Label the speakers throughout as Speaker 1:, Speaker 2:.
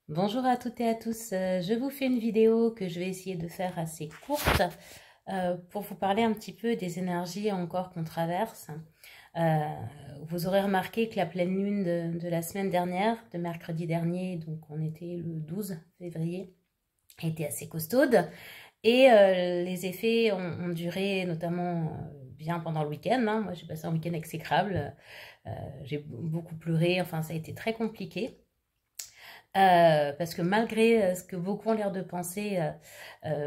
Speaker 1: Bonjour à toutes et à tous, je vous fais une vidéo que je vais essayer de faire assez courte pour vous parler un petit peu des énergies encore qu'on traverse. Vous aurez remarqué que la pleine lune de la semaine dernière, de mercredi dernier, donc on était le 12 février, était assez costaude et les effets ont duré notamment bien pendant le week-end. Moi j'ai passé un week-end exécrable, j'ai beaucoup pleuré, enfin ça a été très compliqué. Parce que malgré ce que beaucoup ont l'air de penser,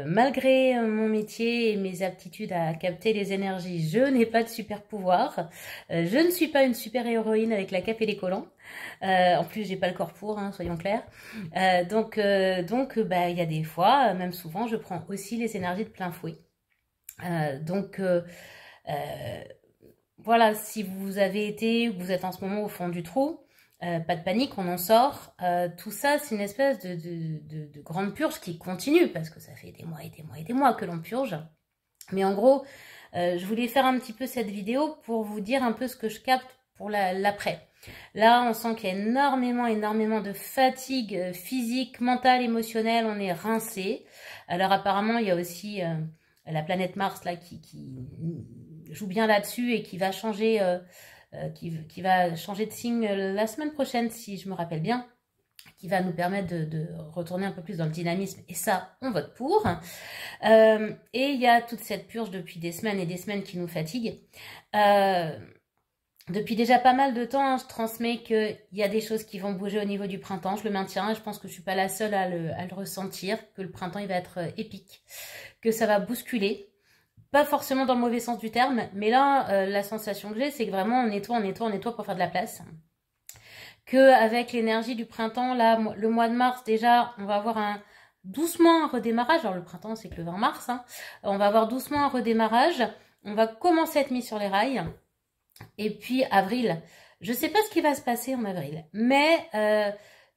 Speaker 1: malgré mon métier et mes aptitudes à capter les énergies, je n'ai pas de super pouvoir. Je ne suis pas une super héroïne avec la cape et les collants. En plus, j'ai pas le corps pour, soyons clairs. Donc, il y a des fois, même souvent, je prends aussi les énergies de plein fouet. Voilà, si vous avez été ou que vous êtes en ce moment au fond du trou, pas de panique, on en sort. Tout ça, c'est une espèce de grande purge qui continue, parce que ça fait des mois et des mois et des mois que l'on purge. Mais en gros, je voulais faire un petit peu cette vidéo pour vous dire un peu ce que je capte pour l'après. Là, on sent qu'il y a énormément de fatigue physique, mentale, émotionnelle, on est rincé. Alors apparemment, il y a aussi la planète Mars là qui joue bien là-dessus et qui va changer... qui va changer de signe la semaine prochaine, si je me rappelle bien, qui va nous permettre de retourner un peu plus dans le dynamisme. Et ça, on vote pour. Et il y a toute cette purge depuis des semaines et des semaines qui nous fatigue. Depuis déjà pas mal de temps, je transmets qu'il y a des choses qui vont bouger au niveau du printemps. Je le maintiens et je pense que je suis pas la seule à le ressentir, que le printemps il va être épique, que ça va bousculer. Pas forcément dans le mauvais sens du terme, mais là, la sensation que j'ai, c'est que vraiment on nettoie pour faire de la place. Qu'avec l'énergie du printemps, là, le mois de mars, déjà, on va avoir doucement un redémarrage. Alors le printemps, c'est que le 20 mars. On va avoir doucement un redémarrage. On va commencer à être mis sur les rails. Et puis avril, je sais pas ce qui va se passer en avril, mais...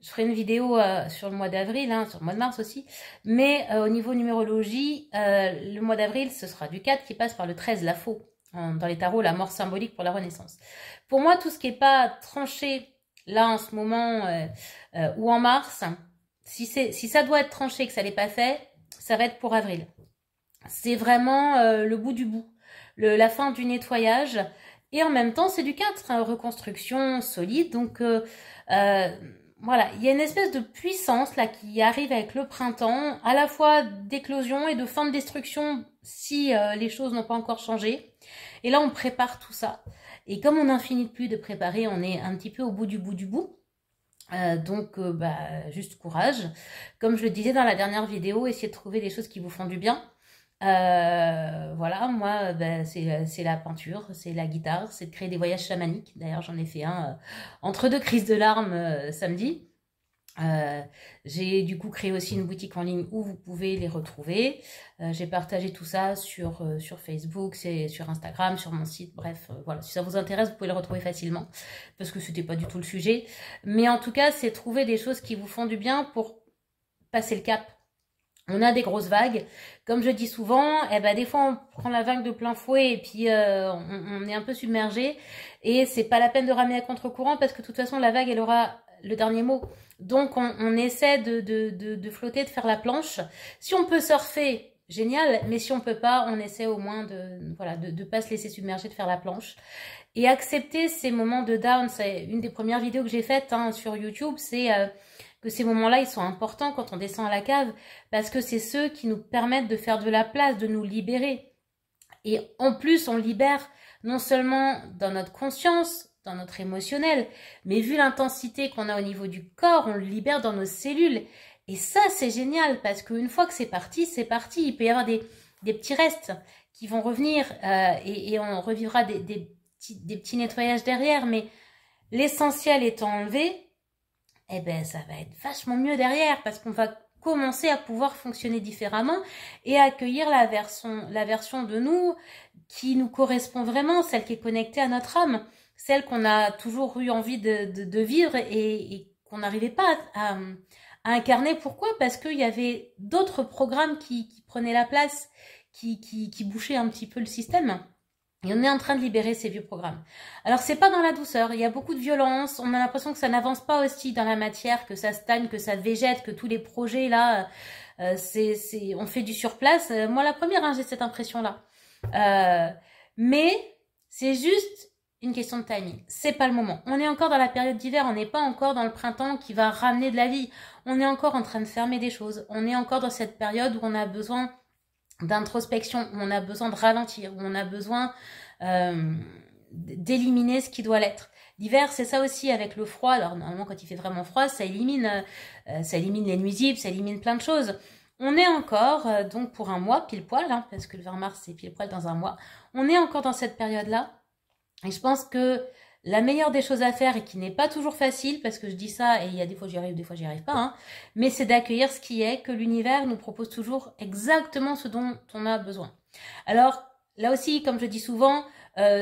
Speaker 1: je ferai une vidéo sur le mois d'avril, sur le mois de mars aussi. Mais au niveau numérologie, le mois d'avril, ce sera du 4 qui passe par le 13, la faux. Dans les tarots, la mort symbolique pour la renaissance. Pour moi, tout ce qui n'est pas tranché là en ce moment ou en mars, si ça doit être tranché, que ça n'est pas fait, ça va être pour avril. C'est vraiment le bout du bout, la fin du nettoyage. Et en même temps, c'est du 4, reconstruction solide. Donc... voilà, il y a une espèce de puissance là qui arrive avec le printemps, à la fois d'éclosion et de fin de destruction si les choses n'ont pas encore changé. Et là, on prépare tout ça. Et comme on n'en finit plus de préparer, on est un petit peu au bout du bout du bout. Juste courage. Comme je le disais dans la dernière vidéo, essayez de trouver des choses qui vous font du bien. Voilà, moi, c'est la peinture, c'est la guitare, c'est de créer des voyages chamaniques. D'ailleurs, j'en ai fait un entre deux crises de larmes samedi. J'ai du coup créé aussi une boutique en ligne où vous pouvez les retrouver. J'ai partagé tout ça sur Facebook, sur Instagram, sur mon site. Bref, voilà, si ça vous intéresse, vous pouvez le retrouver facilement parce que c'était pas du tout le sujet. Mais en tout cas, c'est trouver des choses qui vous font du bien pour passer le cap. On a des grosses vagues. Comme je dis souvent, des fois on prend la vague de plein fouet et puis on est un peu submergé. Et c'est pas la peine de ramer à contre-courant parce que de toute façon la vague elle aura le dernier mot. Donc on essaie de flotter, de faire la planche. Si on peut surfer, génial. Mais si on peut pas, on essaie au moins de pas se laisser submerger, de faire la planche. Et accepter ces moments de down. C'est une des premières vidéos que j'ai faites sur YouTube. C'est... que ces moments-là, ils sont importants quand on descend à la cave, parce que c'est ceux qui nous permettent de faire de la place, de nous libérer. Et en plus, on libère non seulement dans notre conscience, dans notre émotionnel, mais vu l'intensité qu'on a au niveau du corps, on le libère dans nos cellules. Et ça, c'est génial, parce qu'une fois que c'est parti, c'est parti. Il peut y avoir des petits restes qui vont revenir, et on revivra des petits nettoyages derrière, mais l'essentiel étant enlevé, ça va être vachement mieux derrière parce qu'on va commencer à pouvoir fonctionner différemment et accueillir la version de nous qui nous correspond vraiment, celle qui est connectée à notre âme, celle qu'on a toujours eu envie de vivre et qu'on n'arrivait pas à incarner. Pourquoi? Parce qu'il y avait d'autres programmes qui prenaient la place, qui bouchaient un petit peu le système. Et on est en train de libérer ces vieux programmes. Alors, c'est pas dans la douceur. Il y a beaucoup de violence. On a l'impression que ça n'avance pas aussi dans la matière, que ça stagne, que ça végète, que tous les projets, là, on fait du surplace. Moi, la première, hein, j'ai cette impression-là. Mais c'est juste une question de timing. C'est pas le moment. On est encore dans la période d'hiver. On n'est pas encore dans le printemps qui va ramener de la vie. On est encore en train de fermer des choses. On est encore dans cette période où on a besoin d'introspection, où on a besoin de ralentir, où on a besoin d'éliminer ce qui doit l'être. L'hiver, c'est ça aussi avec le froid. Alors normalement, quand il fait vraiment froid, ça élimine les nuisibles, ça élimine plein de choses. On est encore, donc pour un mois, pile poil, hein, parce que le 20 mars, c'est pile poil dans un mois, on est encore dans cette période-là. Et je pense que la meilleure des choses à faire, et qui n'est pas toujours facile, parce que je dis ça, et il y a des fois j'y arrive, des fois j'y arrive pas, hein, mais c'est d'accueillir ce qui est, que l'univers nous propose toujours exactement ce dont on a besoin. Alors, là aussi, comme je dis souvent,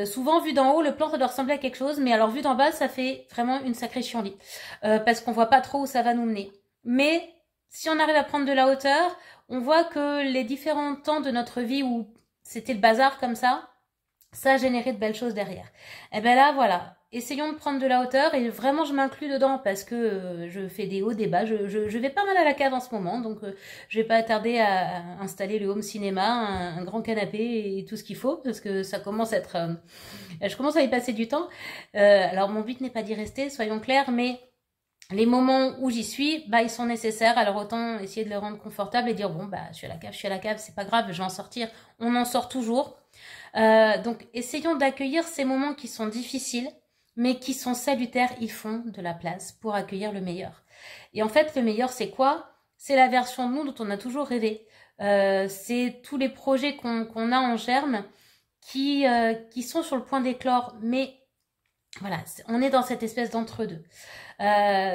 Speaker 1: souvent vu d'en haut, le plan ça doit ressembler à quelque chose, mais alors vu d'en bas, ça fait vraiment une sacrée chienlit, parce qu'on voit pas trop où ça va nous mener. Mais si on arrive à prendre de la hauteur, on voit que les différents temps de notre vie où c'était le bazar comme ça a généré de belles choses derrière. Et ben là, voilà, essayons de prendre de la hauteur, et vraiment je m'inclus dedans parce que je fais des hauts, des bas, je vais pas mal à la cave en ce moment, donc je vais pas tarder à installer le home cinéma, un grand canapé et tout ce qu'il faut, parce que ça commence à être... je commence à y passer du temps. Alors mon but n'est pas d'y rester, soyons clairs, mais les moments où j'y suis, bah ils sont nécessaires, alors autant essayer de le rendre confortable et dire bon bah je suis à la cave, c'est pas grave, je vais en sortir, on en sort toujours. Donc essayons d'accueillir ces moments qui sont difficiles, mais qui sont salutaires, ils font de la place pour accueillir le meilleur. Et en fait, le meilleur, c'est quoi? C'est la version de nous dont on a toujours rêvé. C'est tous les projets qu'on a en germe qui sont sur le point d'éclore, mais voilà, on est dans cette espèce d'entre-deux.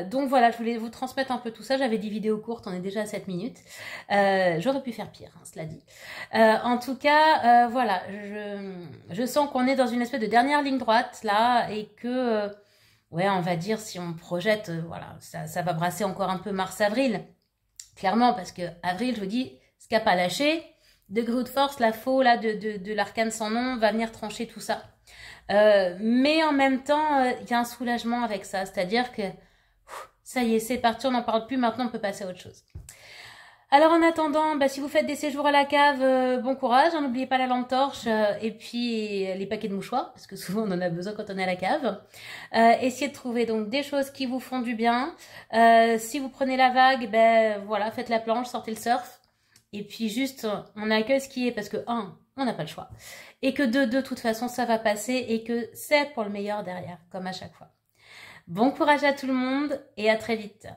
Speaker 1: Donc voilà, je voulais vous transmettre un peu tout ça. J'avais des vidéos courtes, on est déjà à 7 minutes. J'aurais pu faire pire, hein, cela dit. En tout cas, voilà, je sens qu'on est dans une espèce de dernière ligne droite, là, et que, ouais, on va dire, si on projette, voilà, ça va brasser encore un peu mars-avril. Clairement, parce que avril, je vous dis, ce qui n'a pas lâché, degré de force, la faux, là, de l'arcane sans nom, va venir trancher tout ça. Mais en même temps, il y a un soulagement avec ça, c'est-à-dire que ça y est, c'est parti, on n'en parle plus, maintenant on peut passer à autre chose. Alors en attendant, bah, si vous faites des séjours à la cave, bon courage, hein, n'oubliez pas la lampe torche et puis les paquets de mouchoirs, parce que souvent on en a besoin quand on est à la cave. Essayez de trouver donc des choses qui vous font du bien. Si vous prenez la vague, ben voilà, faites la planche, sortez le surf. Et puis juste, on accueille ce qui est, parce que on n'a pas le choix. Et que de toute façon, ça va passer et que c'est pour le meilleur derrière, comme à chaque fois. Bon courage à tout le monde et à très vite.